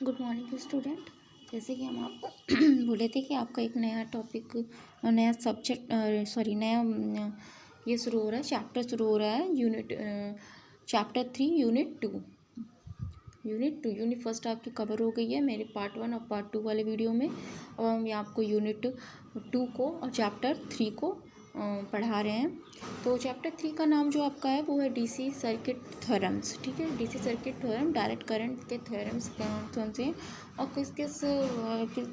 Good morning student. जैसे कि हम आपको बोले थे कि आपका एक नया टॉपिक नया सब्जेक्ट नया ये शुरू हो रहा है, चैप्टर शुरू हो रहा है चैप्टर 3 यूनिट फर्स्ट आपकी कवर हो गई है मेरे पार्ट 1 और पार्ट 2 वाले वीडियो में। अब हम आपको यूनिट 2 को और चैप्टर 3 को पढ़ा रहे हैं। तो चैप्टर 3 का नाम जो आपका है वो है डीसी सर्किट थ्योरम्स। ठीक है, DC circuit theorem, direct current के थ्योरम्स कौन से हैं और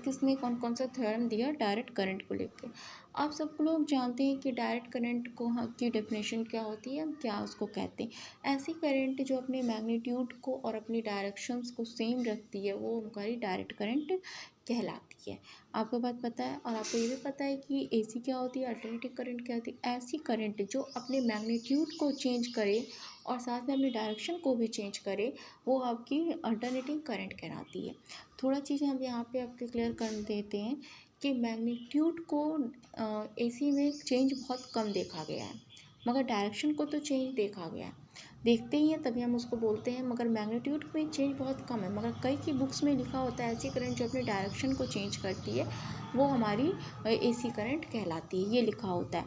किसने कौन कौन सा थ्योरम दिया डायरेक्ट करंट को लेकर। आप सब लोग जानते हैं कि डायरेक्ट करंट की डेफिनेशन क्या होती है, हम क्या उसको कहते हैं। ऐसी करंट जो अपने मैग्नीट्यूड को और अपनी डायरेक्शंस को सेम रखती है वो हमारी डायरेक्ट करंट कहलाती है। आपको बात पता है और आपको ये भी पता है कि एसी क्या होती है, अल्टरनेटिंग करंट क्या होती है। ऐसी करंट जो अपने मैग्नीट्यूड को चेंज करे और साथ में अपनी डायरेक्शन को भी चेंज करे वो आपकी अल्टरनेटिंग करंट कहलाती है। थोड़ा चीज़ें हम यहाँ पे आपके क्लियर कर देते हैं कि मैग्नीट्यूड को एसी में चेंज बहुत कम देखा गया है, मगर डायरेक्शन को तो चेंज देखा गया है, देखते ही हैं तभी हम उसको बोलते हैं। मगर मैग्नीट्यूड में चेंज बहुत कम है, मगर कई की बुक्स में लिखा होता है ऐसी करंट जो अपनी डायरेक्शन को चेंज करती है वो हमारी एसी करंट कहलाती है, ये लिखा होता है।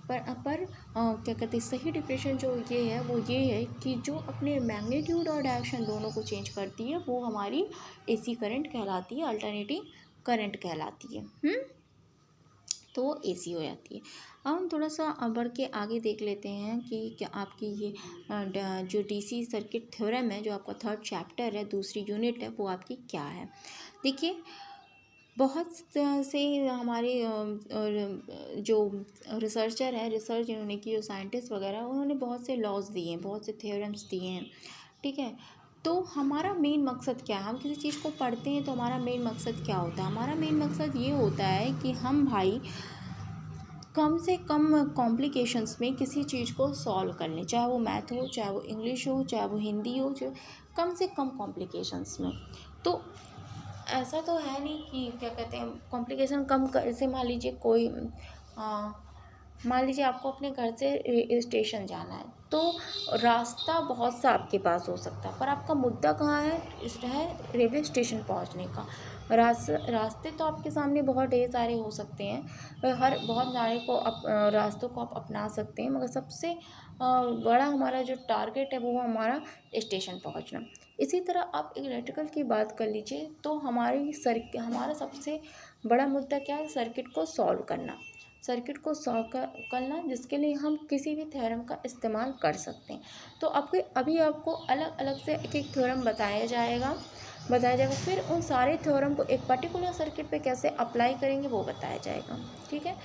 पर क्या कहते हैं, सही डिफिनेशन जो ये है वो ये है कि जो अपने मैग्नीट्यूड और डायरेक्शन दोनों को चेंज करती है वो हमारी एसी करंट कहलाती है, अल्टरनेटिंग करंट कहलाती है। तो वो एसी हो जाती है। अब हम थोड़ा सा बढ़ के आगे देख लेते हैं कि क्या आपकी ये जो डीसी सर्किट थ्योरम है, जो आपका थर्ड चैप्टर है, दूसरी यूनिट है, वो आपकी क्या है। देखिए, बहुत से हमारे जो रिसर्चर हैं, रिसर्च इन्होंने की, जो साइंटिस्ट वगैरह, उन्होंने बहुत से लॉज दिए हैं, बहुत से थ्योरम्स दिए हैं। ठीक है, तो हमारा मेन मकसद क्या है, हम किसी चीज़ को पढ़ते हैं तो हमारा मेन मकसद क्या होता है। हमारा मेन मकसद ये होता है कि हम भाई कम से कम कॉम्प्लिकेशंस में किसी चीज़ को सॉल्व कर लें, चाहे वो मैथ हो, चाहे वो इंग्लिश हो, चाहे वो हिंदी हो, चाहे कम से कम कॉम्प्लिकेशंस में। तो ऐसा तो है नहीं कि क्या कहते हैं कॉम्प्लिकेशन कम कर से, मान लीजिए कोई मान लीजिए आपको अपने घर से स्टेशन जाना है तो रास्ता बहुत सा आपके पास हो सकता है, पर आपका मुद्दा कहाँ है, रेलवे स्टेशन पहुंचने का। रास्ते तो आपके सामने बहुत ढेर सारे हो सकते हैं, हर बहुत सारे रास्तों को आप अपना सकते हैं, मगर सबसे बड़ा हमारा जो टारगेट है वो हमारा स्टेशन पहुंचना। इसी तरह आप इलेक्ट्रिकल की बात कर लीजिए तो हमारा सबसे बड़ा मुद्दा क्या है, सर्किट को सॉल्व करना, करना, जिसके लिए हम किसी भी थ्योरम का इस्तेमाल कर सकते हैं। तो अभी आपको अलग अलग से एक एक थ्योरम बताया जाएगा, फिर उन सारे थ्योरम को एक पर्टिकुलर सर्किट पे कैसे अप्लाई करेंगे वो बताया जाएगा। ठीक है,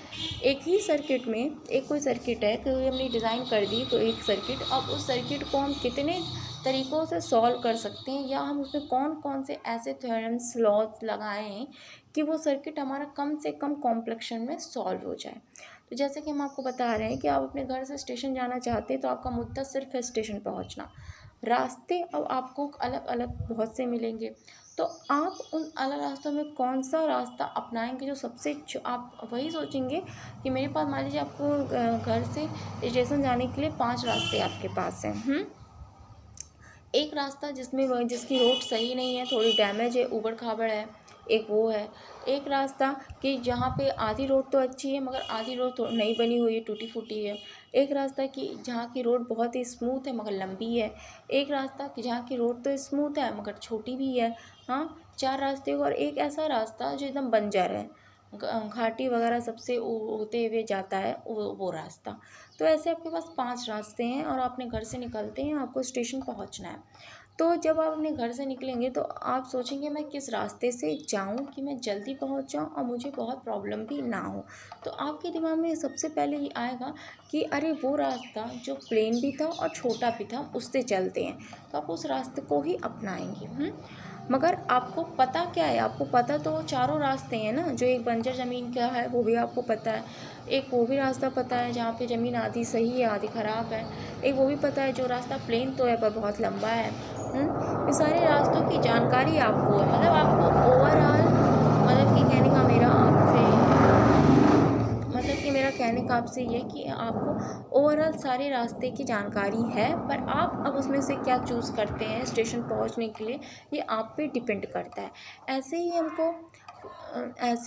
एक ही सर्किट में एक कोई सर्किट है, कोई हमने डिज़ाइन कर दी तो एक सर्किट, अब उस सर्किट को हम कितने तरीक़ों से सॉल्व कर सकते हैं या हम उसमें कौन कौन से ऐसे थ्योरम्स लॉज लगाए हैं कि वो सर्किट हमारा कम से कम कॉम्प्लेक्शन में सॉल्व हो जाए। तो जैसे कि हम आपको बता रहे हैं कि आप अपने घर से स्टेशन जाना चाहते हैं तो आपका मुद्दा सिर्फ है स्टेशन पहुंचना। रास्ते अब आपको अलग अलग बहुत से मिलेंगे, तो आप उन अलग रास्तों में कौन सा रास्ता अपनाएंगे जो आप वही सोचेंगे कि मेरे पास, मान लीजिए आपको घर से स्टेशन जाने के लिए 5 रास्ते आपके पास हैं। एक रास्ता जिसकी रोड सही नहीं है, थोड़ी डैमेज है, ऊबड़ खाबड़ है, एक वो है। एक रास्ता कि जहाँ पे आधी रोड तो अच्छी है मगर आधी रोड तो नहीं बनी हुई है, टूटी फूटी है। एक रास्ता कि जहाँ की रोड बहुत ही स्मूथ है मगर लंबी है। एक रास्ता कि जहाँ की रोड तो स्मूथ है मगर छोटी भी है। हाँ, 4 रास्ते। और एक ऐसा रास्ता जो एकदम बंजर है, घाटी वगैरह सबसे होते हुए जाता है वो रास्ता। तो ऐसे आपके पास 5 रास्ते हैं और अपने घर से निकलते हैं, आपको स्टेशन पहुंचना है। तो जब आप अपने घर से निकलेंगे तो आप सोचेंगे मैं किस रास्ते से जाऊं कि मैं जल्दी पहुंच जाऊं और मुझे बहुत प्रॉब्लम भी ना हो। तो आपके दिमाग में सबसे पहले ये आएगा कि अरे वो रास्ता जो प्लेन भी था और छोटा भी था उससे चलते हैं, तो आप उस रास्ते को ही अपनाएंगे। मगर आपको पता क्या है, आपको पता तो वो चारों रास्ते हैं ना, जो एक बंजर ज़मीन का है वो भी आपको पता है, एक वो भी रास्ता पता है जहाँ पे ज़मीन आधी सही है आधी ख़राब है, एक वो भी पता है जो रास्ता प्लेन तो है पर बहुत लंबा है। ये सारे रास्तों की जानकारी आपको है, मतलब आपको ओवरऑल, मतलब कि कहने का मेरा कहने का आपसे ये कि आपको ओवरऑल सारे रास्ते की जानकारी है, पर आप अब उसमें से क्या चूज़ करते हैं स्टेशन पहुंचने के लिए, ये आप पे डिपेंड करता है। ऐसे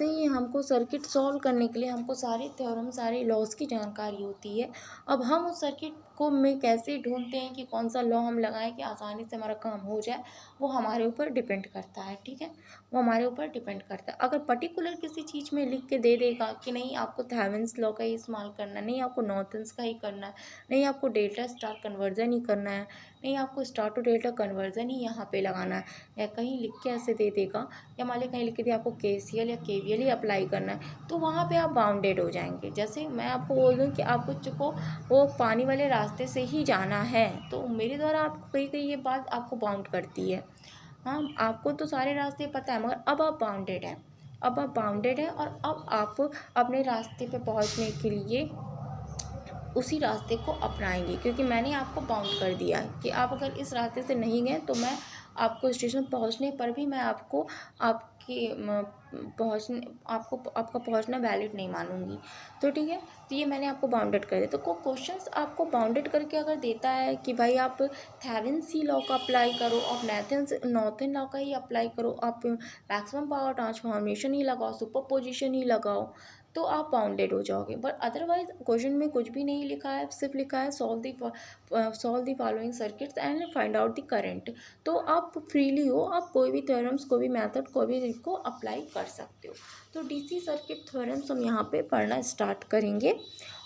ही हमको सर्किट सॉल्व करने के लिए हमको सारे थ्योरम, सारे लॉज की जानकारी होती है। अब हम उस सर्किट को में कैसे ढूंढते हैं कि कौन सा लॉ हम लगाएं कि आसानी से हमारा काम हो जाए, वो हमारे ऊपर डिपेंड करता है। ठीक है, वो हमारे ऊपर डिपेंड करता है। अगर पर्टिकुलर किसी चीज़ में लिख के दे देगा कि नहीं आपको थेवेनिन्स लॉ का ही इस्तेमाल करना है, नहीं आपको नॉर्थन्स का ही करना है, नहीं आपको डेल्टा स्टार कन्वर्जन ही करना है, नहीं आपको स्टार टू डेल्टा कन्वर्जन ही यहाँ पे लगाना है, या कहीं लिख के ऐसे दे देगा, या मान ली कहीं लिख के दिया आपको KCL या KVL ही अप्लाई करना है, तो वहाँ पे आप बाउंडेड हो जाएंगे। जैसे मैं आपको बोल दूँ कि आपको वो पानी वाले रास्ते से ही जाना है, तो मेरे द्वारा आपको कहीं कहीं ये बात आपको बाउंड करती है। हाँ, आपको तो सारे रास्ते पता है, मगर अब आप बाउंडेड हैं, और अब आप अपने रास्ते पे पहुंचने के लिए उसी रास्ते को अपनाएंगे, क्योंकि मैंने आपको बाउंड कर दिया है कि आप अगर इस रास्ते से नहीं गए तो मैं आपको स्टेशन पहुंचने पर भी मैं आपको आपका पहुंचना वैलिड नहीं मानूंगी। तो ठीक है, तो ये मैंने आपको बाउंडेड कर दिया। तो कोई क्वेश्चंस आपको बाउंडेड करके अगर देता है कि भाई आप थेवेनिन्स लॉ का अप्लाई करो, आप नॉर्थन लॉ का ही अप्लाई करो, आप मैक्सिमम पावर ट्रांसफॉर्मेशन ही लगाओ, सुपरपोजिशन ही लगाओ, तो आप बाउंडेड हो जाओगे। बट अदरवाइज क्वेश्चन में कुछ भी नहीं लिखा है, सिर्फ लिखा है solve the following circuits and find out the current. तो आप फ्रीली हो, आप कोई भी थ्योरम्स, कोई भी मेथड, कोई भी को अप्लाई कर सकते हो। तो DC सर्किट थ्योरम्स हम यहाँ पे पढ़ना स्टार्ट करेंगे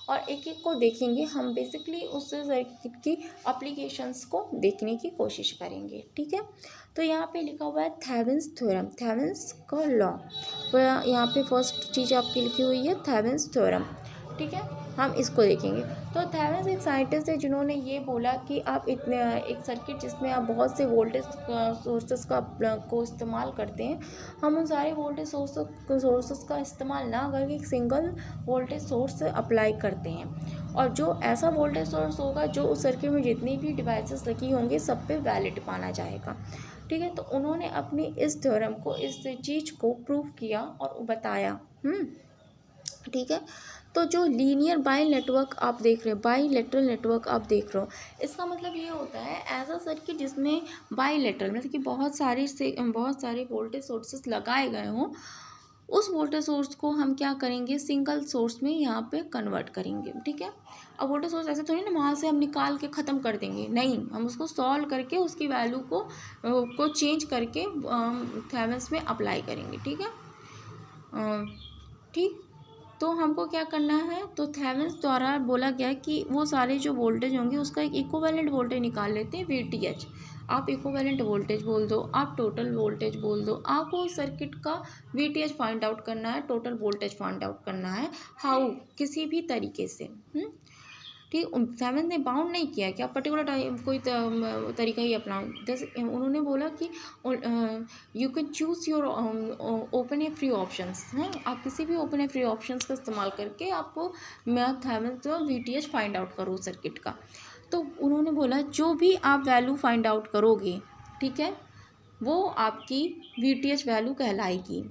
और एक एक को देखेंगे। हम बेसिकली उस सर्किट की एप्लीकेशंस को देखने की कोशिश करेंगे। ठीक है, तो यहाँ पे लिखा हुआ है थेवेनिन्स थ्योरम, थेवेनिन्स का लॉ। तो यहाँ पे फर्स्ट चीज़ आपकी लिखी हुई है थेवेनिन्स थ्योरम। ठीक है, हम इसको देखेंगे। तो थेवेनिन्स एक साइंटिस्ट है जिन्होंने ये बोला कि आप एक सर्किट जिसमें आप बहुत से वोल्टेज सोर्सेस को इस्तेमाल करते हैं, हम उन सारे वोल्टेज सोर्सेस का इस्तेमाल ना करके एक सिंगल वोल्टेज सोर्स अप्लाई करते हैं, और जो ऐसा वोल्टेज सोर्स होगा जो उस सर्किट में जितनी भी डिवाइसेस लगी होंगी सब पे वैलिड माना जाएगा। ठीक है, तो उन्होंने अपनी इस थ्योरम को, इस चीज़ को प्रूव किया और बताया। ठीक है, तो जो लीनियर बाइलेटरल नेटवर्क आप देख रहे हो, इसका मतलब ये होता है ऐसा सर्किट जिसमें बाइलेटरल मतलब कि बहुत सारे वोल्टेज सोर्सेस लगाए गए हों, उस वोल्टेज सोर्स को हम क्या करेंगे, सिंगल सोर्स में यहाँ पे कन्वर्ट करेंगे। ठीक है, अब वोल्टेज सोर्स ऐसे थोड़ी ना वहाँ से हम निकाल के ख़त्म कर देंगे, नहीं, हम उसको सॉल्व करके उसकी वैल्यू को चेंज करके थेवेनिन्स में अप्लाई करेंगे। ठीक है, ठीक, तो हमको क्या करना है, तो थेवेनिन्स द्वारा बोला गया कि वो सारे जो वोल्टेज होंगे उसका एक इक्विवेलेंट वोल्टेज निकाल लेते हैं, VTH। आप इक्विवेलेंट वोल्टेज बोल दो, आप टोटल वोल्टेज बोल दो, आपको सर्किट का VTH फाइंड आउट करना है, टोटल वोल्टेज फाइंड आउट करना है, हाउ, किसी भी तरीके से। ठीक, थेवेनिन्स ने बाउंड नहीं किया कि आप पर्टिकुलर कोई तरीका ही अपनाओ। जैसे उन्होंने बोला कि you can choose your open A free options हैं, आप किसी भी ओपन ए फ्री ऑप्शंस का इस्तेमाल करके आपको थेवेनिन्स VTH फाइंड आउट करो सर्किट का। तो उन्होंने बोला जो भी आप वैल्यू फाइंड आउट करोगे, ठीक है, वो आपकी VTH वैल्यू कहलाएगी,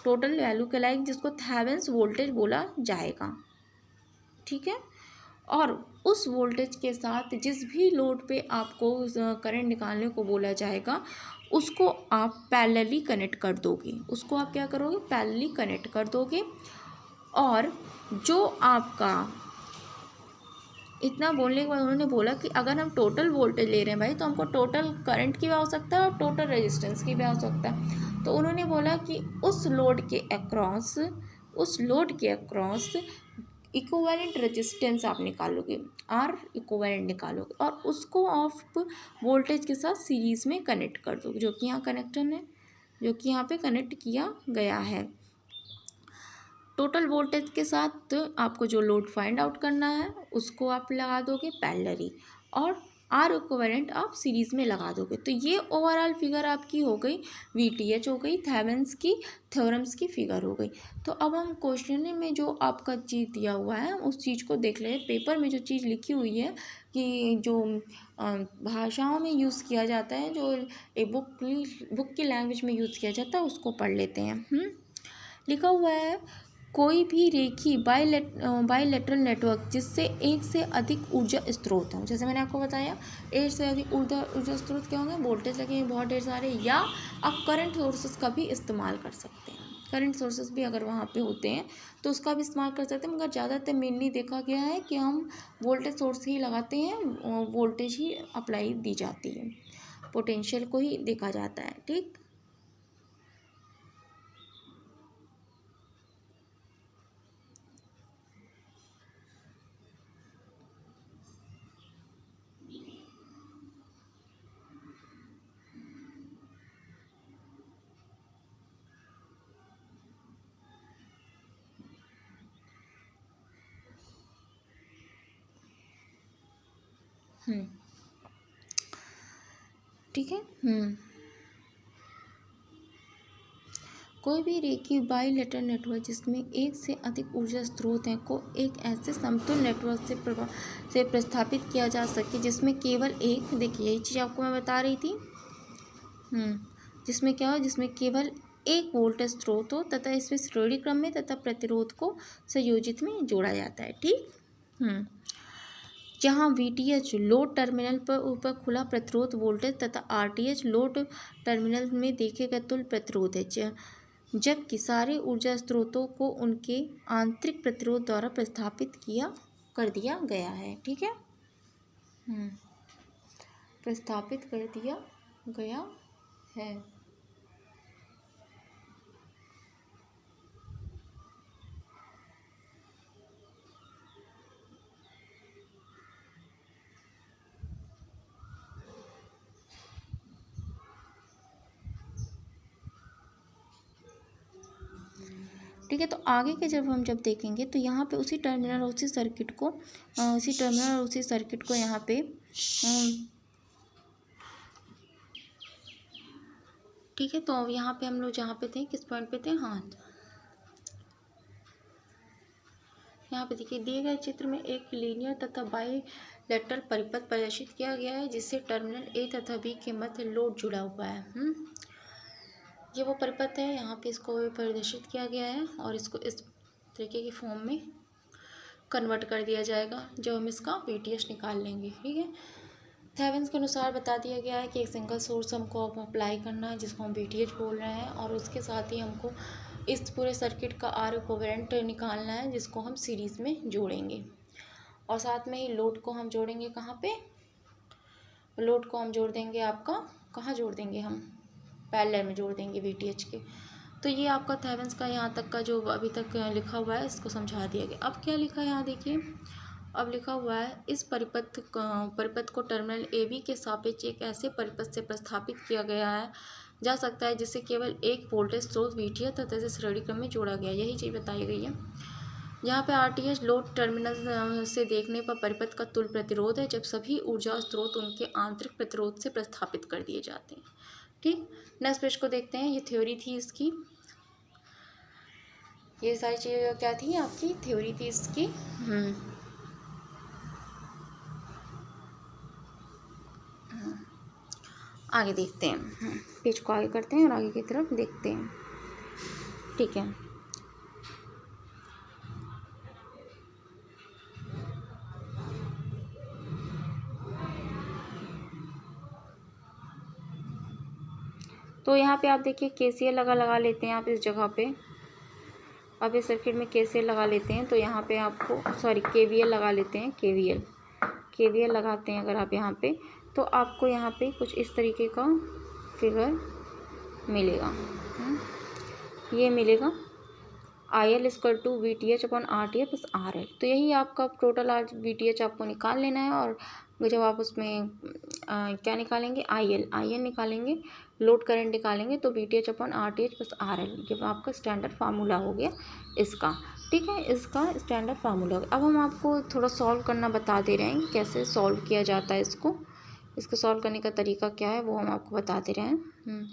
टोटल वैल्यू कहलाएगी, जिसको थेवेनिन्स वोल्टेज बोला जाएगा। ठीक है, और उस वोल्टेज के साथ जिस भी लोड पे आपको करंट निकालने को बोला जाएगा उसको आप पैरेलली कनेक्ट कर दोगे, उसको आप क्या करोगे, पैरेलली कनेक्ट कर दोगे। और जो आपका, इतना बोलने के बाद उन्होंने बोला कि अगर हम टोटल वोल्टेज ले रहे हैं भाई, तो हमको टोटल करंट की भी आवश्यकता है और टोटल रेजिस्टेंस की भी आवश्यकता है। तो उन्होंने बोला कि उस लोड के अक्रॉस इक्विवेलेंट रेजिस्टेंस आप निकालोगे, आर इक्विवेलेंट निकालोगे, और उसको आप वोल्टेज के साथ सीरीज़ में कनेक्ट कर दोगे, जो कि यहाँ कनेक्शन है, जो कि यहाँ पे कनेक्ट किया गया है। टोटल वोल्टेज के साथ आपको जो लोड फाइंड आउट करना है उसको आप लगा दोगे पैरेलली, और आर इक्विवेलेंट आप सीरीज़ में लगा दोगे। तो ये ओवरऑल फिगर आपकी हो गई, VTH हो गई, थेवेनिन्स की थ्योरम्स की फिगर हो गई। तो अब हम क्वेश्चन में जो आपका चीज़ दिया हुआ है उस चीज़ को देख लें। पेपर में जो चीज़ लिखी हुई है कि जो भाषाओं में यूज़ किया जाता है, जो एक बुक की लैंग्वेज में यूज़ किया जाता है, उसको पढ़ लेते हैं। लिखा हुआ है कोई भी रेखीय बाइलेटरल नेटवर्क जिससे एक से अधिक ऊर्जा स्रोत हो, जैसे मैंने आपको बताया एक से अधिक ऊर्जा स्रोत क्या होंगे, वोल्टेज लगे हैं बहुत ढेर सारे, या आप करंट सोर्सेस का भी इस्तेमाल कर सकते हैं। करंट सोर्सेस भी अगर वहाँ पे होते हैं तो उसका भी इस्तेमाल कर सकते हैं, मगर ज़्यादातर मेनली देखा गया है कि हम वोल्टेज सोर्स ही लगाते हैं, वोल्टेज ही अप्लाई दी जाती है, पोटेंशियल को ही देखा जाता है। ठीक, ठीक है। कोई भी रेखीय बाइलेटरल नेटवर्क जिसमें एक से अधिक ऊर्जा स्रोत हैं को एक ऐसे समतुल्य नेटवर्क से प्रस्थापित किया जा सके जिसमें केवल एक, देखिए यही चीज़ आपको मैं बता रही थी, जिसमें क्या हो, जिसमें केवल एक वोल्टेज स्रोत हो तथा इसमें श्रेणी क्रम में तथा प्रतिरोध को संयोजित में जोड़ा जाता है। ठीक, जहाँ VTH लोड टर्मिनल पर ऊपर खुला प्रतिरोध वोल्टेज तथा RTH लोड टर्मिनल में देखे गए तुल्य प्रतिरोध है, जबकि सारे ऊर्जा स्रोतों को उनके आंतरिक प्रतिरोध द्वारा प्रस्थापित कर दिया गया है। ठीक है, प्रस्थापित कर दिया गया है। ठीक है, तो आगे के जब देखेंगे तो यहाँ पे उसी टर्मिनल और उसी सर्किट को यहाँ पे ठीक है, तो यहाँ पे हम लोग जहाँ पे थे, किस पॉइंट पे थे, हाँ यहाँ पे देखिए दिए गए चित्र में एक लीनियर तथा बाइलेटरल परिपथ प्रदर्शित किया गया है जिससे टर्मिनल A तथा B के मध्य लोड जुड़ा हुआ है। ये वो परिपथ है, यहाँ पे इसको प्रदर्शित किया गया है और इसको इस तरीके की फॉर्म में कन्वर्ट कर दिया जाएगा जब हम इसका VTH निकाल लेंगे। ठीक है, थेवेनिन्स के अनुसार बता दिया गया है कि एक सिंगल सोर्स हमको अप्लाई करना है जिसको हम VTH बोल रहे हैं, और उसके साथ ही हमको इस पूरे सर्किट का R इक्विवेलेंट निकालना है जिसको हम सीरीज़ में जोड़ेंगे, और साथ में ही लोड को हम जोड़ेंगे कहाँ पे, लोड को हम जोड़ देंगे आपका, कहाँ जोड़ देंगे हम, पैरेलल में जोड़ देंगे VTH के। तो ये आपका थेवेनिन्स का यहाँ तक का जो अभी तक लिखा हुआ है इसको समझा दिया गया। अब क्या लिखा है यहाँ देखिए, अब लिखा हुआ है इस परिपथ को टर्मिनल AB के सापेक्ष एक ऐसे परिपथ से प्रस्थापित किया गया है जा सकता है जिससे केवल एक वोल्टेज स्रोत VTH तथा इसे श्रेणी क्रम में जोड़ा गया, यही चीज़ बताई गई है। यहाँ पे RTH लोड टर्मिनल से देखने पर परिपथ का तुल्य प्रतिरोध है जब सभी ऊर्जा स्रोत उनके आंतरिक प्रतिरोध से प्रस्थापित कर दिए जाते हैं। ठीक, नेक्स्ट पेज को देखते हैं, ये थ्योरी थी इसकी, ये सारी चीज़ें क्या थी, आपकी थ्योरी थी इसकी। आगे देखते हैं, पेज को आगे करते हैं और आगे की तरफ देखते हैं। ठीक है, तो यहाँ पे आप देखिए KCL लगा लेते हैं आप इस जगह पे, अब इस सर्किट में KCL लगा लेते हैं तो यहाँ पे आपको KVL लगा लेते हैं, KVL लगाते हैं अगर आप यहाँ पे, तो आपको यहाँ पे कुछ इस तरीके का फिगर मिलेगा। ये मिलेगा IL = VTH/RTH + RL। तो यही आपका टोटल आज VTH आपको निकाल लेना है, और जब आप उसमें क्या निकालेंगे, IL निकालेंगे, लोड करंट निकालेंगे, तो VTH/RTH + RL ये आपका स्टैंडर्ड फार्मूला हो गया इसका। ठीक है, इसका स्टैंडर्ड फार्मूला हो गया। अब हम आपको थोड़ा सॉल्व करना बता दे रहे हैं, कैसे सॉल्व किया जाता है इसको सॉल्व करने का तरीका क्या है वो हम आपको बता दे रहे हैं।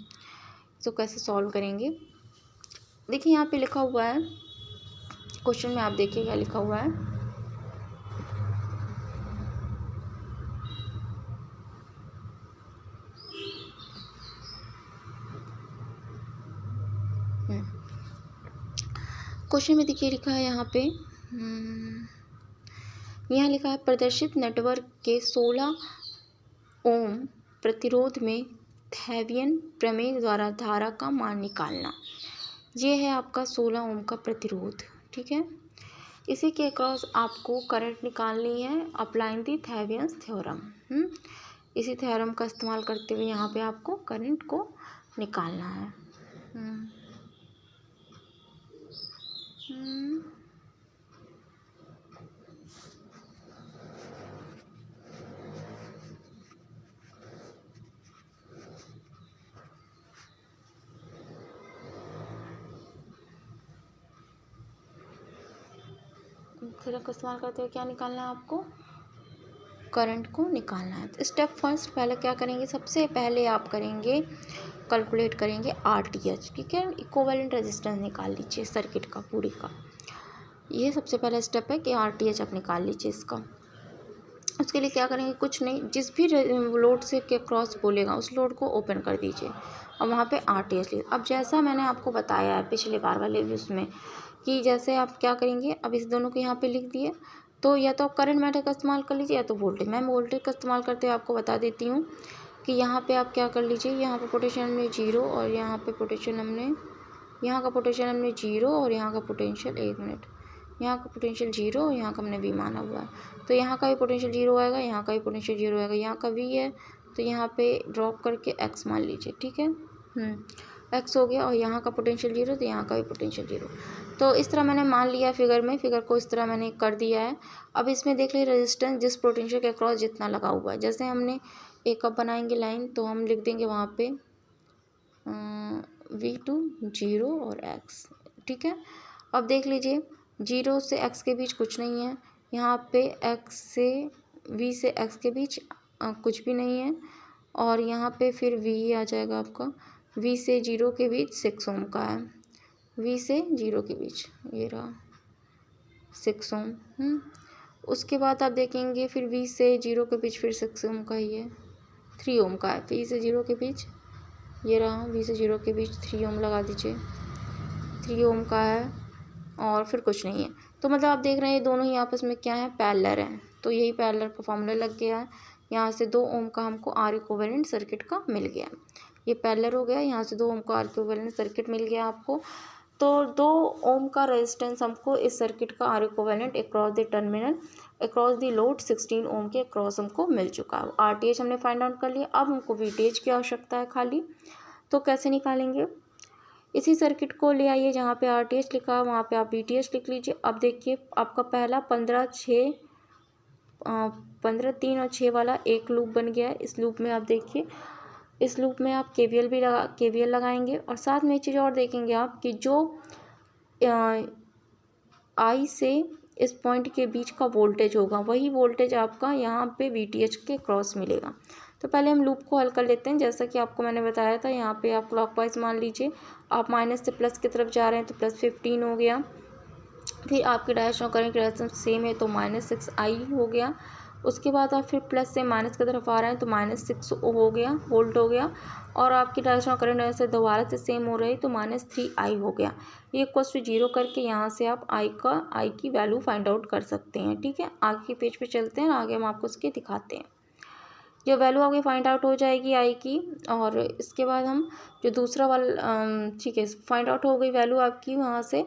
तो कैसे सॉल्व करेंगे, देखिए यहाँ पे लिखा हुआ है क्वेश्चन में, आप देखिए क्या लिखा हुआ है, क्वेश्चन में देखिए लिखा है यहाँ पे, यहाँ लिखा है प्रदर्शित नेटवर्क के 16 ओम प्रतिरोध में थेवियन प्रमेय द्वारा धारा का मान निकालना। ये है आपका 16 ओम का प्रतिरोध, ठीक है। इसी के अक्रॉस आपको करंट निकालनी है, अप्लाइंग दी थेवियंस थ्योरम। इसी थ्योरम का इस्तेमाल करते हुए यहाँ पे आपको करंट को निकालना है। थ्योरम का इस्तेमाल करते हुए क्या निकालना है आपको, करंट को निकालना है। तो स्टेप फर्स्ट पहले क्या करेंगे, सबसे पहले आप करेंगे कैलकुलेट करेंगे RTH, ठीक है। इक्विवेलेंट रेजिस्टेंस निकाल लीजिए सर्किट का पूरी का। ये सबसे पहला स्टेप है कि RTH आप निकाल लीजिए इसका। उसके लिए क्या करेंगे, कुछ नहीं, जिस भी लोड से के क्रॉस बोलेगा उस लोड को ओपन कर दीजिए और वहाँ पे RTH लिखिए। अब जैसा मैंने आपको बताया है पिछले बार वाले भी उसमें कि जैसे आप क्या करेंगे, अब इस दोनों को यहाँ पे लिख दिए, तो या तो आप करंट मेथड का इस्तेमाल कर लीजिए या तो वोल्टेज। मैं वोल्टेज का इस्तेमाल करते हुए आपको बता देती हूँ कि यहाँ पे आप क्या कर लीजिए, यहाँ पे पोटेंशियल हमने 0 और यहाँ पे पोटेंशियल हमने, यहाँ का पोटेंशियल हमने 0 और यहाँ का पोटेंशियल, 1 मिनट, यहाँ का पोटेंशियल 0 और यहाँ का हमने V माना हुआ है, तो यहाँ का भी पोटेंशियल 0 आएगा, यहाँ का भी पोटेंशियल 0 आएगा। यहाँ का V है तो यहाँ पे ड्रॉप करके x मान लीजिए, ठीक है। x हो गया और यहाँ का पोटेंशियल 0 तो यहाँ का भी पोटेंशियल 0। तो इस तरह मैंने मान लिया फिगर में, फिगर को इस तरह मैंने कर दिया है। अब इसमें देख लीजिए रेजिस्टेंस जिस पोटेंशियल के अक्रॉस जितना लगा हुआ है। जैसे हमने एक अब बनाएंगे लाइन तो हम लिख देंगे वहाँ पे V2 0 और x, ठीक है। अब देख लीजिए 0 से x के बीच कुछ नहीं है, यहाँ पे x से V से x के बीच कुछ भी नहीं है, और यहाँ पे फिर V आ जाएगा आपका, V से 0 के बीच 6 ओम का है, V से 0 के बीच ये रहा 6 ओम। उसके बाद आप देखेंगे फिर V से 0 के बीच फिर 6 ओम का ही है, 3 ओम का है। V से 0 के बीच ये रहा, V से 0 के बीच 3 ओम लगा दीजिए, 3 ओम का है और फिर कुछ नहीं है। तो मतलब आप देख रहे हैं ये दोनों ही आपस में क्या है, पैरेलल हैं। तो यही पैरेलल का फॉर्मूला लग गया है। यहाँ से 2 ओम का हमको R इक्विवेलेंट सर्किट का मिल गया, ये पैरेलल हो गया। यहाँ से 2 ओम का R इक्विवेलेंट सर्किट मिल गया आपको। तो 2 ओम का रेजिस्टेंस हमको इस सर्किट का R equivalent across the terminal across the load 16 ओम के अक्रॉस हमको मिल चुका है। RTH हमने फाइंड आउट कर लिया। अब हमको VTH की आवश्यकता है खाली, तो कैसे निकालेंगे, इसी सर्किट को ले आइए जहाँ पे RTH लिखा है वहाँ पे आप VTH लिख लीजिए। अब देखिए आपका पहला 15, 3 और 6 वाला एक लूप बन गया है। इस लूप में आप देखिए, इस लूप में आप KVL लगाएंगे और साथ में एक चीज़ और देखेंगे आप कि जो I से इस पॉइंट के बीच का वोल्टेज होगा वही वोल्टेज आपका यहाँ पे VTH के क्रॉस मिलेगा। तो पहले हम लूप को हल कर लेते हैं। जैसा कि आपको मैंने बताया था, यहाँ पे आप क्लॉकवाइज मान लीजिए, आप माइनस से प्लस की तरफ जा रहे हैं तो +15 हो गया। फिर आपकी डायरेक्शन करंट डायरेक्शन सेम है तो -6I हो गया। उसके बाद आप फिर प्लस से माइनस की तरफ आ रहे हैं तो -6 हो गया, वोल्ट हो गया। और आपकी डायरेक्शन करंट डायरेक्शन दोबारा से सेम हो रही तो -3I हो गया। ये इक्वल्स टू 0 करके यहाँ से आप I की वैल्यू फाइंड आउट कर सकते हैं, ठीक है। आगे के पेज पे चलते हैं, आगे हम आपको उसके दिखाते हैं। जो वैल्यू आगे फाइंड आउट हो जाएगी I की, और इसके बाद हम जो दूसरा वाला, ठीक है, फाइंड आउट हो गई वैल्यू आपकी, वहाँ से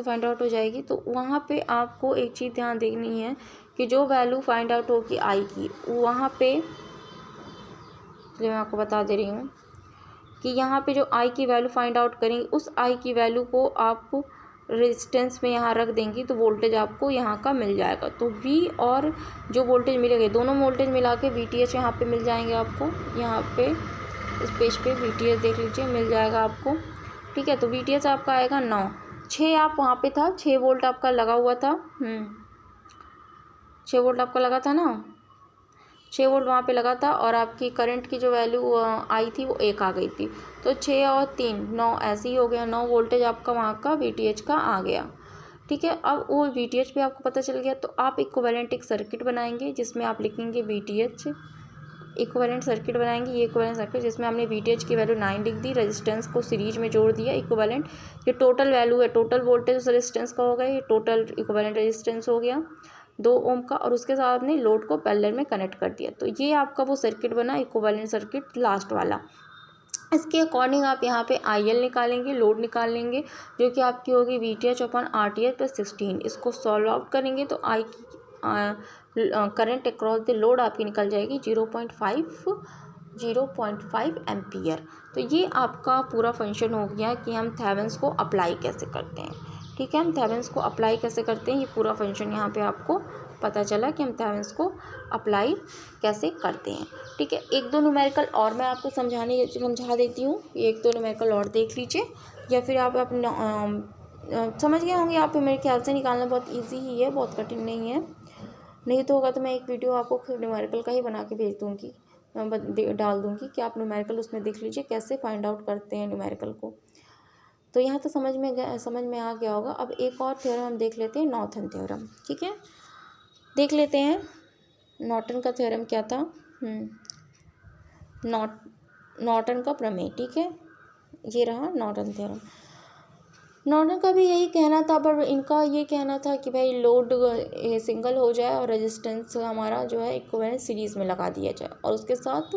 फाइंड आउट हो जाएगी। तो वहाँ पे आपको एक चीज़ ध्यान देनी है कि जो वैल्यू फाइंड आउट होगी I की, वहाँ पे मैं आपको बता दे रही हूँ कि यहाँ पे जो I की वैल्यू फाइंड आउट करेंगे उस I की वैल्यू को आप रेजिस्टेंस में यहाँ रख देंगी तो वोल्टेज आपको यहाँ का मिल जाएगा। तो V और जो वोल्टेज मिलेंगे दोनों वोल्टेज मिला के VTH यहाँ पे मिल जाएंगे आपको। यहाँ पे इस पेज पे VTH देख लीजिए मिल जाएगा आपको, ठीक है। तो VTH आपका आएगा 9, 6 आप वहाँ पे था, 6 वोल्ट आपका लगा हुआ था, 6 वोल्ट आपका लगा था ना, 6 वोल्ट वहाँ पे लगा था और आपकी करंट की जो वैल्यू आई थी वो 1 आ गई थी। तो 6 और 3 9 ऐसे ही हो गया, 9 वोल्टेज आपका वहाँ का VTH का आ गया, ठीक है। अब वो VTH भी आपको पता चल गया तो आप इक्विवेलेंट एक सर्किट बनाएंगे जिसमें आप लिखेंगे VTH इक्विवेलेंट सर्किट बनाएंगे। ये इक्विवेलेंट सर्किट जिसमें हमने वीटीएच की वैल्यू 9 लिख दी, रेजिस्टेंस को सीरीज में जोड़ दिया। इक्विवेलेंट ये टोटल वैल्यू है, टोटल वोल्टेज उस रेजिस्टेंस का हो गया, ये टोटल इक्विवेलेंट रेजिस्टेंस हो गया 2 ओम का, और उसके साथ आपने लोड को पैरेलल में कनेक्ट कर दिया। तो ये आपका वो सर्किट बना इक्विवेलेंट सर्किट लास्ट वाला। इसके अकॉर्डिंग आप यहाँ पे IL निकालेंगे, लोड निकाल लेंगे, जो कि आपकी होगी VTH अपॉन RTH प्लस 16। इसको सॉल्व आउट करेंगे तो करंट अक्रॉस द लोड आपकी निकल जाएगी 0.5 एम्पियर। तो ये आपका पूरा फंक्शन हो गया कि हम थेवेनिन्स को अप्लाई कैसे करते हैं। ठीक है, हम थेवेनिन्स को अप्लाई कैसे करते हैं, ये पूरा फंक्शन यहाँ पे आपको पता चला कि हम थेवेनिन्स को अप्लाई कैसे करते हैं। ठीक है, 1-2 न्यूमेरिकल और मैं आपको समझा देती हूँ। 1-2 न्यूमेरिकल और देख लीजिए, या फिर आप अपने समझ गए होंगे। आप मेरे ख्याल से निकालना बहुत ईजी ही है, बहुत कठिन नहीं है। नहीं तो होगा तो मैं एक वीडियो आपको न्यूमेरिकल का ही बना के भेज दूँगी, डाल दूँगी कि आप न्यूमेरिकल उसमें देख लीजिए कैसे फाइंड आउट करते हैं न्यूमेरिकल को। तो यहाँ तो समझ में आ गया होगा। अब एक और थ्योरम हम देख लेते हैं, नॉर्थन थ्योरम। ठीक है, देख लेते हैं नॉर्टन का थ्योरम क्या था। नॉर्टन का प्रमेय। ठीक है, ये रहा नॉर्टन थ्योरम। नॉर्टन का भी यही कहना था, पर इनका ये कहना था कि भाई लोड सिंगल हो जाए और रेजिस्टेंस हमारा जो है इक्विवेलेंट सीरीज़ में लगा दिया जाए, और उसके साथ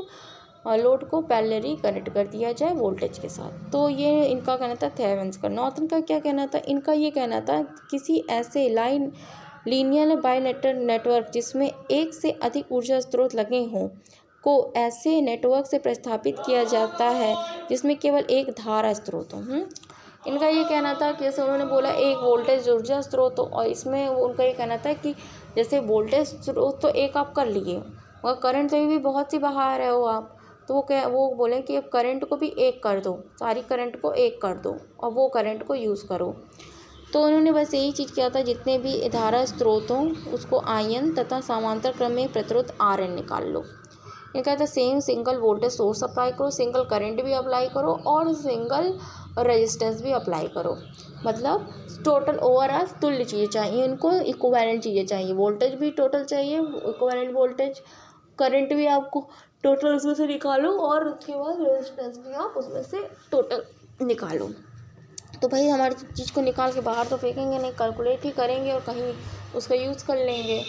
लोड को पैरेलली कनेक्ट कर दिया जाए वोल्टेज के साथ। तो ये इनका कहना था थेवेनिन्स का। नॉर्थन का क्या कहना था, इनका ये कहना था किसी ऐसे लीनियर बाइलेटरल नेटवर्क जिसमें एक से अधिक ऊर्जा स्रोत लगे हों को ऐसे नेटवर्क से प्रतिस्थापित किया जाता है जिसमें केवल एक धारा स्रोत हो। इनका ये कहना था कि जैसे उन्होंने बोला एक वोल्टेज ऊर्जा स्रोत हो, और इसमें उनका ये कहना था कि जैसे वोल्टेज स्रोत तो एक आप कर लिए, और करंट तो भी बहुत सी बहा रहे हो आप, तो वो बोले कि अब करंट को भी एक कर दो, सारी करंट को एक कर दो और वो करंट को यूज़ करो। तो उन्होंने बस यही चीज़ किया था, जितने भी धारा स्रोत हों उसको IN तथा समांतर क्रम में प्रतिरोध RN निकाल लो। ये कहता है same single voltage source apply करो, सिंगल करंट भी अप्लाई करो और सिंगल रेजिस्टेंस भी अप्लाई करो। मतलब टोटल ओवरऑल तुल्य चीज़ें चाहिए इनको, इक्विवेलेंट चीज़ें चाहिए, वोल्टेज भी टोटल चाहिए इक्विवेलेंट वोल्टेज, करंट भी आपको टोटल उसमें से निकालो, और उसके बाद रेजिस्टेंस भी आप उसमें से टोटल निकालो। तो भाई हमारी चीज़ को निकाल के बाहर तो फेंकेंगे नहीं, कैलकुलेट ही करेंगे और कहीं उसका यूज़ कर लेंगे,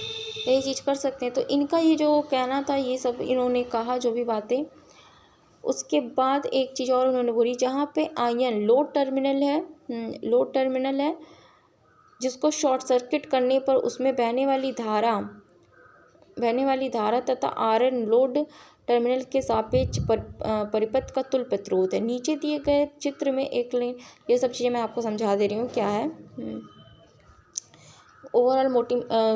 यही चीज़ कर सकते हैं। तो इनका ये जो कहना था, ये सब इन्होंने कहा जो भी बातें। उसके बाद एक चीज़ और उन्होंने बोली, जहाँ पे IN लोड टर्मिनल है जिसको शॉर्ट सर्किट करने पर उसमें बहने वाली धारा तथा RN लोड टर्मिनल के सापेक्ष परिपथ का तुल्य प्रतिरोध है। नीचे दिए गए चित्र में एक लाइन, ये सब चीज़ें मैं आपको समझा दे रही हूँ क्या है। ओवरऑल मोटी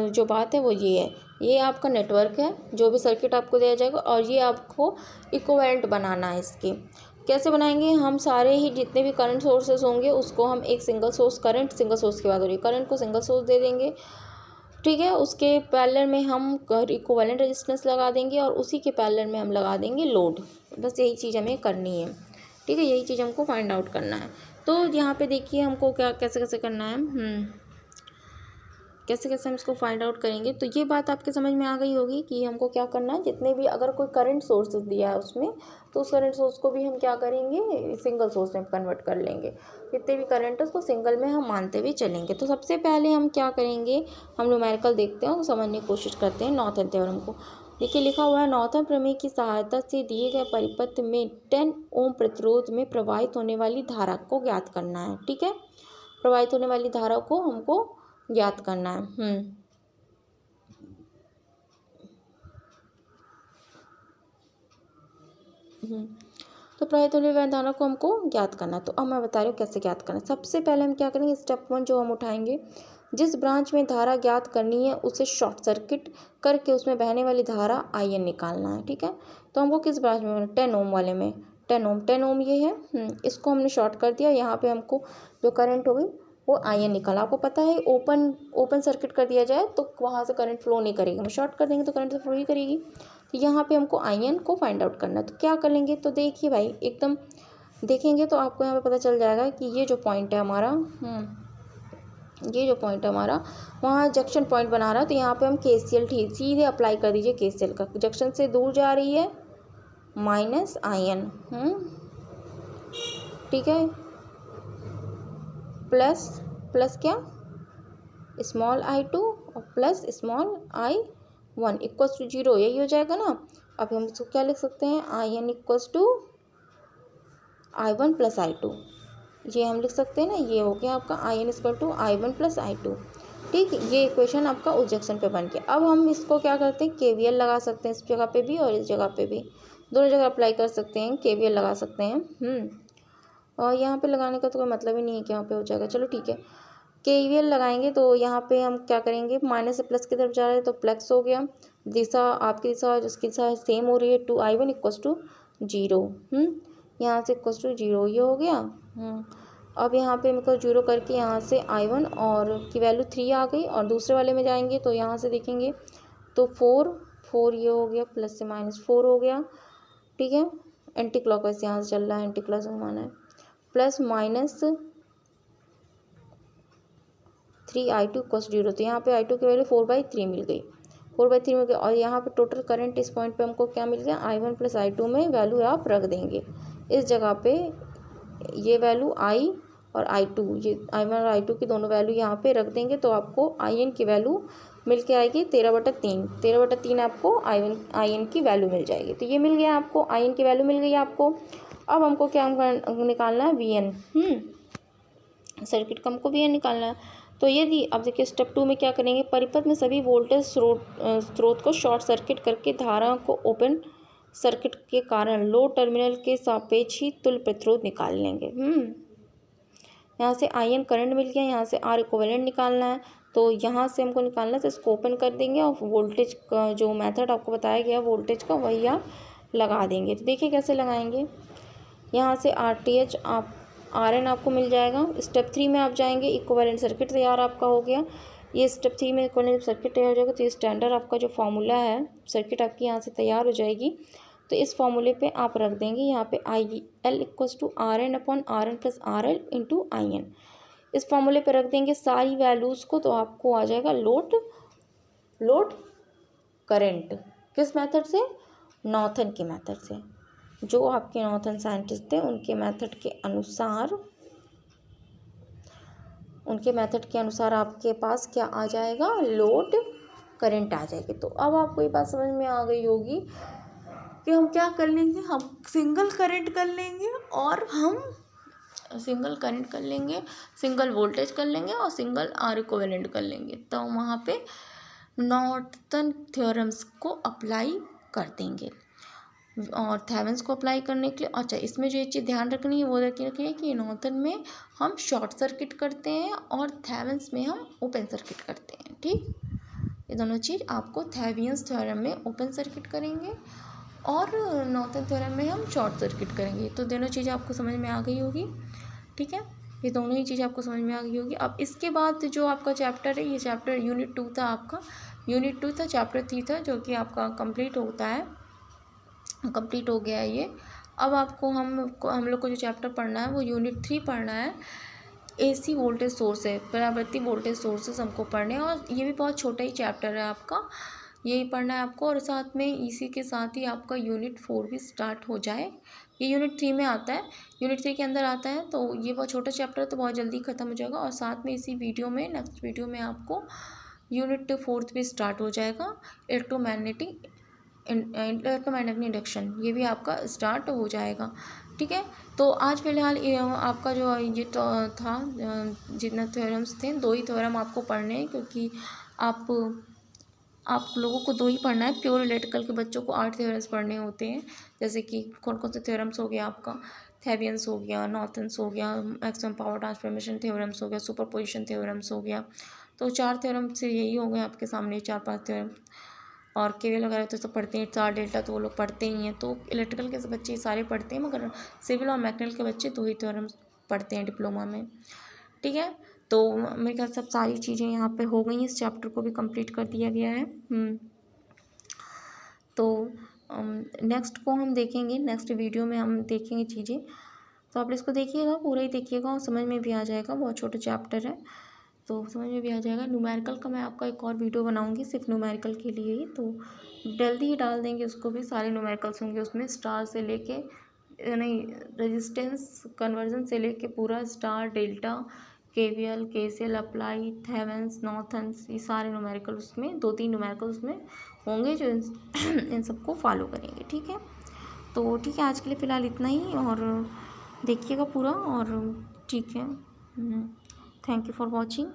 जो बात है वो ये है, ये आपका नेटवर्क है, जो भी सर्किट आपको दिया जाएगा, और ये आपको इक्विवेलेंट बनाना है। इसके कैसे बनाएंगे, हम सारे ही जितने भी करंट सोर्सेस होंगे उसको हम एक सिंगल सोर्स के बाद हो रही करंट को सिंगल सोर्स दे देंगे। ठीक है, उसके पैरेलल में हम इक्विवेलेंट रेजिस्टेंस लगा देंगे और उसी के पैरेलल में हम लगा देंगे लोड। बस यही चीज़ हमें करनी है। ठीक है, यही चीज़ हमको फाइंड आउट करना है। तो यहाँ पे देखिए हमको क्या कैसे करना है, कैसे हम इसको फाइंड आउट करेंगे। तो ये बात आपके समझ में आ गई होगी कि हमको क्या करना है। जितने भी अगर कोई करंट सोर्स दिया है उसमें, तो उस करंट सोर्स को भी हम क्या करेंगे, सिंगल सोर्स में कन्वर्ट कर लेंगे। जितने भी करंट है उसको सिंगल में हम मानते हुए चलेंगे। तो सबसे पहले हम क्या करेंगे, हम न्यूमेरिकल देखते हैं और समझने की कोशिश करते हैं नॉर्थन थ्योरम को। देखिए लिखा हुआ है, नॉर्थन प्रमेय की सहायता से दिए गए परिपथ में 10 ओम प्रतिरोध में प्रवाहित होने वाली धारा को ज्ञात करना है। ठीक है, प्रवाहित होने वाली धारा को हमको ज्ञात करना है। तो प्रवाहित होने वाली धारा को हमको ज्ञात करना है। तो अब मैं बता रही हूँ कैसे ज्ञात करना है। सबसे पहले हम क्या करेंगे, स्टेप 1 जो हम उठाएंगे, जिस ब्रांच में धारा ज्ञात करनी है उसे शॉर्ट सर्किट करके उसमें बहने वाली धारा IN निकालना है। ठीक है, तो हमको किस ब्रांच में, 10 ओम वाले में, 10 ओम ये है, इसको हमने शॉर्ट कर दिया। यहाँ पे हमको जो करंट होगी वो IN निकाला। आपको पता है ओपन सर्किट कर दिया जाए तो वहाँ से करंट फ्लो नहीं करेगी, हम शॉर्ट कर देंगे तो करंट तो फ्लो ही करेगी। तो यहाँ पे हमको IN को फाइंड आउट करना है। तो क्या कर लेंगे, तो देखिए भाई एकदम देखेंगे तो आपको यहाँ पे पता चल जाएगा कि ये जो पॉइंट है हमारा, वहाँ जंक्शन पॉइंट बना रहा है। तो यहाँ पे हम KCL सीधे अप्लाई कर दीजिए। KCL का जंक्शन से दूर जा रही है माइनस आई एन, ठीक है, प्लस प्लस क्या, स्मॉल आई टू और plus small I one equals to zero, यही हो जाएगा ना। अब हम इसको क्या लिख सकते हैं, I N equals to I one plus I two, ये हम लिख सकते हैं ना। ये हो गया आपका I N equal to I one plus I two, ठीक। ये इक्वेशन आपका उस जंक्शन पे बन गया। अब हम इसको क्या करते हैं, केवीएल लगा सकते हैं इस जगह पे भी और इस जगह पे भी, दोनों जगह अप्लाई कर सकते हैं, केवीएल लगा सकते हैं। और यहाँ पे लगाने का तो कोई मतलब ही नहीं है कि यहाँ पे हो जाएगा। चलो ठीक है, केवीएल लगाएंगे तो यहाँ पे हम क्या करेंगे, माइनस से प्लस की तरफ जा रहे हैं तो प्लस हो गया, दिशा आपकी दिशा और उसकी दिशा सेम हो रही है, two I one equals to zero, यहाँ से इक्वल्स टू जीरो, ये हो गया। अब यहाँ पे मतलब जीरो करके यहाँ से आई वन और की वैल्यू 3 आ गई, और दूसरे वाले में जाएंगे तो यहाँ से देखेंगे तो 4 ये हो गया, प्लस से माइनस 4 हो गया, ठीक है। एंटी क्लॉकवाइज यहाँ से चल रहा है, एंटी क्लॉकवाइज घुमाना है, plus minus 3i2 equals zero, तो यहाँ पे i2 की वैल्यू 4/3 मिल गई, 4/3 मिल गई। और यहाँ पे टोटल करंट इस पॉइंट पे हमको क्या मिल गया, i1 प्लस i2 में वैल्यू आप रख देंगे इस जगह पे, ये वैल्यू i और i2, ये i1 और i2 की दोनों वैल्यू यहाँ पे रख देंगे तो आपको in की वैल्यू मिल के आएगी 13/3, 13/3 आपको in की वैल्यू मिल जाएगी। तो ये मिल गया आपको, in की वैल्यू मिल गई आपको। अब हमको क्या निकालना है, vn, सर्किट का हमको vn निकालना है। तो यदि अब देखिए स्टेप 2 में क्या करेंगे, परिपथ में सभी वोल्टेज स्रोत को शॉर्ट सर्किट करके धारा को ओपन सर्किट के कारण लो टर्मिनल के सापेक्ष ही तुल्य प्रतिरोध निकाल लेंगे। यहाँ से आई एन करंट मिल गया, यहाँ से आर इक्विवेलेंट निकालना है, तो यहाँ से हमको निकालना है, तो इसको ओपन कर देंगे और वोल्टेज का जो मेथड आपको बताया गया वोल्टेज का वही आप लगा देंगे। तो देखिए कैसे लगाएंगे, यहाँ से RTH आप RN आपको मिल जाएगा। स्टेप 3 में आप जाएंगे, इक्विवेलेंट सर्किट तैयार आपका हो गया। ये स्टेप 3 में इक्विवेलेंट सर्किट तैयार हो जाएगा तो ये स्टैंडर्ड आपका जो फॉर्मूला है, सर्किट आपकी यहाँ से तैयार हो जाएगी। तो इस फॉर्मूले पे आप रख देंगे यहाँ पे IL equals to RN/RN plus RL into IN, इस फॉर्मूले पे रख देंगे सारी वैल्यूज़ को, तो आपको आ जाएगा लोड करंट। किस मेथड से, नॉर्थन के मेथड से, जो आपके नॉर्थन साइंटिस्ट थे उनके मेथड के अनुसार आपके पास क्या आ जाएगा, लोड करंट आ जाएगी। तो अब आपको ये बात समझ में आ गई होगी कि हम क्या कर लेंगे, हम सिंगल करंट कर लेंगे और हम सिंगल वोल्टेज कर लेंगे और सिंगल आर इक्विवेलेंट कर लेंगे। तो वहाँ पे नॉर्थन थ्योरम्स को अप्लाई कर देंगे। और थेवेनिन्स को अप्लाई करने के लिए, अच्छा इसमें जो एक चीज़ ध्यान रखनी है वो रखिए कि नॉर्थन में हम शॉर्ट सर्किट करते हैं और थेवेनिन्स में हम ओपन सर्किट करते हैं, ठीक। ये दोनों चीज़ आपको थेवेनिन्स थ्योरम में ओपन सर्किट करेंगे और नॉर्थन थ्योरम में हम शॉर्ट सर्किट करेंगे। तो दोनों चीज़ें आपको समझ में आ गई होगी, ठीक है, ये दोनों ही चीज़ें आपको समझ में आ गई होगी। अब इसके बाद जो आपका चैप्टर है, ये चैप्टर यूनिट 2 था आपका, यूनिट 2 था, चैप्टर 3 था, जो कि आपका कंप्लीट हो गया है ये। अब आपको हम लोग को जो चैप्टर पढ़ना है वो यूनिट 3 पढ़ना है, AC वोल्टेज सोर्स है, परावर्ती वोल्टेज सोर्सेस हमको पढ़ने हैं, और ये भी बहुत छोटा ही चैप्टर है आपका, यही पढ़ना है आपको। और साथ में इसी के साथ ही आपका यूनिट 4 भी स्टार्ट हो जाए, ये यूनिट 3 में आता है, यूनिट 3 के अंदर आता है, तो ये बहुत छोटा चैप्टर है तो बहुत जल्दी ख़त्म हो जाएगा। और साथ में इसी वीडियो में, नेक्स्ट वीडियो में आपको यूनिट 4 भी स्टार्ट हो जाएगा, इलेक्ट्रोमैग्नेटिक इंडक्शन, ये भी आपका स्टार्ट हो जाएगा, ठीक है। तो आज फिलहाल आपका जो ये था, जितना थ्योरम्स थे, 2 ही थ्योरम आपको पढ़ने हैं, क्योंकि आप लोगों को 2 ही पढ़ना है। प्योर इलेक्ट्रिकल के बच्चों को 8 थ्योरम्स पढ़ने होते हैं, जैसे कि कौन कौन से थ्योरम्स हो गया आपका, थेवियंस हो गया, नॉर्थन्स हो गया, मैक्सिमम पावर ट्रांसफॉर्मेशन थ्योरम्स हो गया, सुपरपोजिशन थ्योरम्स हो गया। तो 4 थ्योरम से यही हो गए आपके सामने, 4-5 थ्योरम। और केवीएल वगैरह तो सब पढ़ते हैं, स्टार डेल्टा तो वो लोग पढ़ते ही हैं। तो इलेक्ट्रिकल के बच्चे सारे पढ़ते हैं, मगर सिविल और मैकेनिकल के बच्चे 2 ही थ्योरम पढ़ते हैं डिप्लोमा में, ठीक है। तो मेरे ख्याल सब सारी चीज़ें यहाँ पे हो गई हैं, इस चैप्टर को भी कंप्लीट कर दिया गया है। तो नेक्स्ट को हम देखेंगे, नेक्स्ट वीडियो में हम देखेंगे चीज़ें, तो आप इसको देखिएगा, पूरा ही देखिएगा और समझ में भी आ जाएगा, बहुत छोटा चैप्टर है। तो समझ में भी आ जाएगा। न्यूमेरिकल का मैं आपका एक और वीडियो बनाऊंगी सिर्फ न्यूमेरिकल के लिए ही, तो जल्दी ही डाल देंगे उसको भी। सारे न्यूमेरिकल्स होंगे उसमें, स्टार से लेके नहीं रेजिस्टेंस कन्वर्जन से लेके पूरा star, delta, KVL, KCL, apply, Thevenin's, Norton's, ये सारे न्यूमेरिकल उसमें 2-3 न्यूमेरिकल उसमें होंगे जो इन सबको फॉलो करेंगे। ठीक है, तो ठीक है, आज के लिए फ़िलहाल इतना ही, और देखिएगा पूरा। और ठीक है, थैंक यू फॉर वॉचिंग।